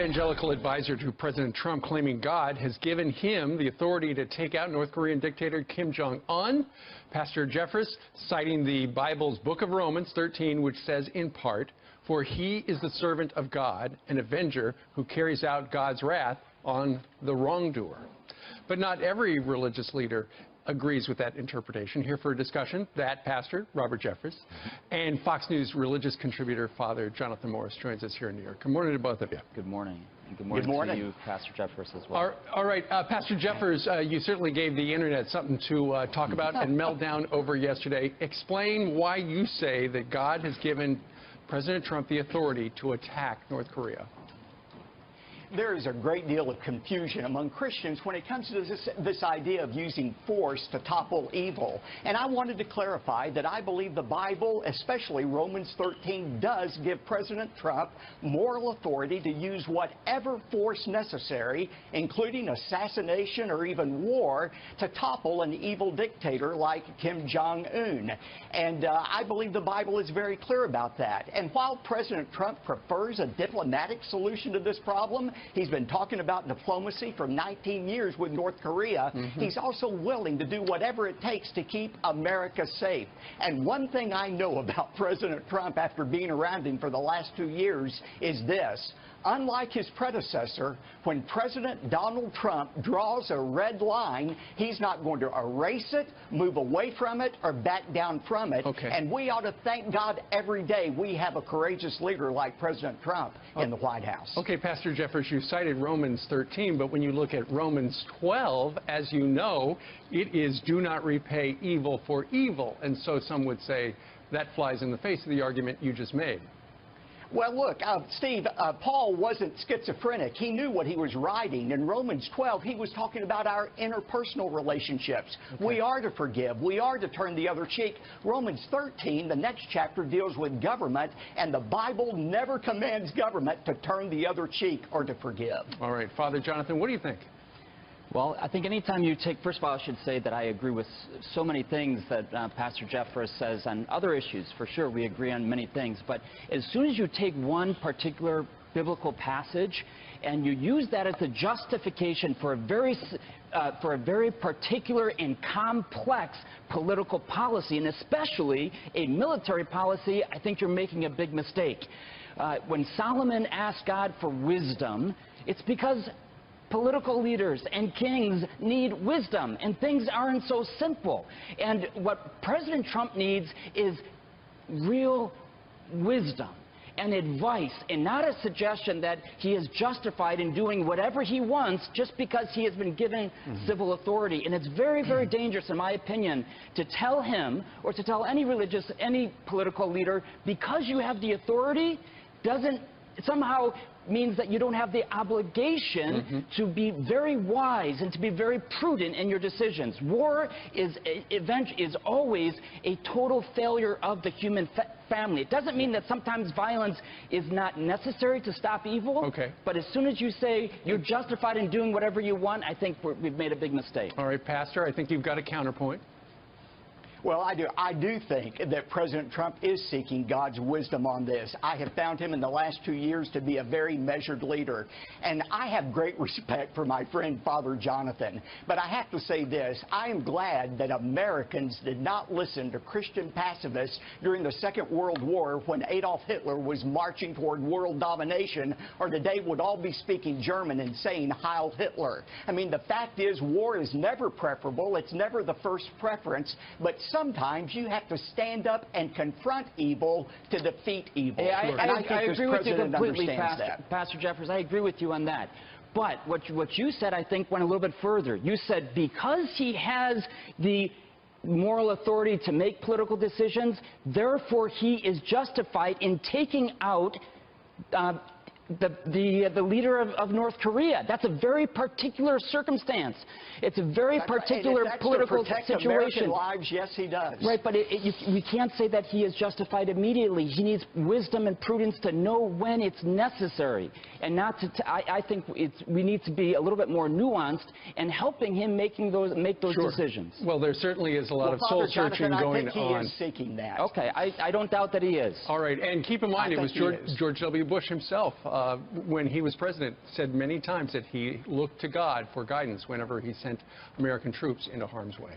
Evangelical advisor to President Trump claiming God has given him the authority to take out North Korean dictator Kim Jong Un. Pastor Jeffress citing the Bible's book of Romans 13, which says in part, "For he is the servant of God, an avenger who carries out God's wrath on the wrongdoer." But not every religious leader agrees with that interpretation. Here for a discussion, that pastor, Robert Jeffress, and Fox News religious contributor, Father Jonathan Morris, joins us here in New York. Good morning to both of you. Good morning. And good morning to you, Pastor Jeffress, as well. All right, Pastor Jeffress, you certainly gave the Internet something to talk about and melt down over yesterday. Explain why you say that God has given President Trump the authority to attack North Korea. There is a great deal of confusion among Christians when it comes to this idea of using force to topple evil. And I wanted to clarify that I believe the Bible, especially Romans 13, does give President Trump moral authority to use whatever force necessary, including assassination or even war, to topple an evil dictator like Kim Jong Un. And I believe the Bible is very clear about that. And while President Trump prefers a diplomatic solution to this problem, he's been talking about diplomacy for 19 years with North Korea. He's also willing to do whatever it takes to keep America safe. And one thing I know about President Trump after being around him for the last 2 years is this. Unlike his predecessor, when President Donald Trump draws a red line, he's not going to erase it, move away from it, or back down from it. Okay. And we ought to thank God every day we have a courageous leader like President Trump in the White House. Okay, Pastor Jeffress, you cited Romans 13, but when you look at Romans 12, as you know, it is do not repay evil for evil. And so some would say that flies in the face of the argument you just made. Well, look, Steve, Paul wasn't schizophrenic. He knew what he was writing. In Romans 12, he was talking about our interpersonal relationships. Okay. We are to forgive. We are to turn the other cheek. Romans 13, the next chapter, deals with government, and the Bible never commands government to turn the other cheek or to forgive. All right, Father Jonathan, what do you think? Well, I think anytime you take, first of all, I should say that I agree with so many things that Pastor Jeffress says on other issues. For sure, we agree on many things. But as soon as you take one particular biblical passage and you use that as a justification for a very particular and complex political policy, and especially a military policy, I think you're making a big mistake. When Solomon asked God for wisdom, it's because political leaders and kings need wisdom, and things aren't so simple. And what President Trump needs is real wisdom and advice, and not a suggestion that he is justified in doing whatever he wants just because he has been given civil authority. And it's very, very dangerous, in my opinion, to tell him or to tell any political leader, because you have the authority, doesn't somehow means that you don't have the obligation to be very wise and to be very prudent in your decisions. War is always a total failure of the human family. It doesn't mean that sometimes violence is not necessary to stop evil. Okay. But as soon as you say you're justified in doing whatever you want, I think we've made a big mistake. All right, Pastor, I think you've got a counterpoint. Well, I do think that President Trump is seeking God's wisdom on this. I have found him in the last 2 years to be a very measured leader. And I have great respect for my friend Father Jonathan. But I have to say this. I am glad that Americans did not listen to Christian pacifists during the Second World War when Adolf Hitler was marching toward world domination, or today would all be speaking German and saying Heil Hitler. I mean, the fact is war is never preferable. It's never the first preference. But sometimes you have to stand up and confront evil to defeat evil. Yeah, I agree with you completely, Pastor Jeffress. I agree with you on that. But what you said, I think, went a little bit further. You said because he has the moral authority to make political decisions, therefore he is justified in taking out the leader of North Korea. That's a very particular circumstance. It's a very particular political situation. American lives, yes, he does. Right, but we can't say that he is justified immediately. He needs wisdom and prudence to know when it's necessary, and not to. I think we need to be a little bit more nuanced and helping him make those decisions. Well, there certainly is a lot of soul searching going on. I think he is seeking that. Okay, I don't doubt that he is. All right, and keep in mind it was George W. Bush himself when he was president, said many times that he looked to God for guidance whenever he sent American troops into harm's way.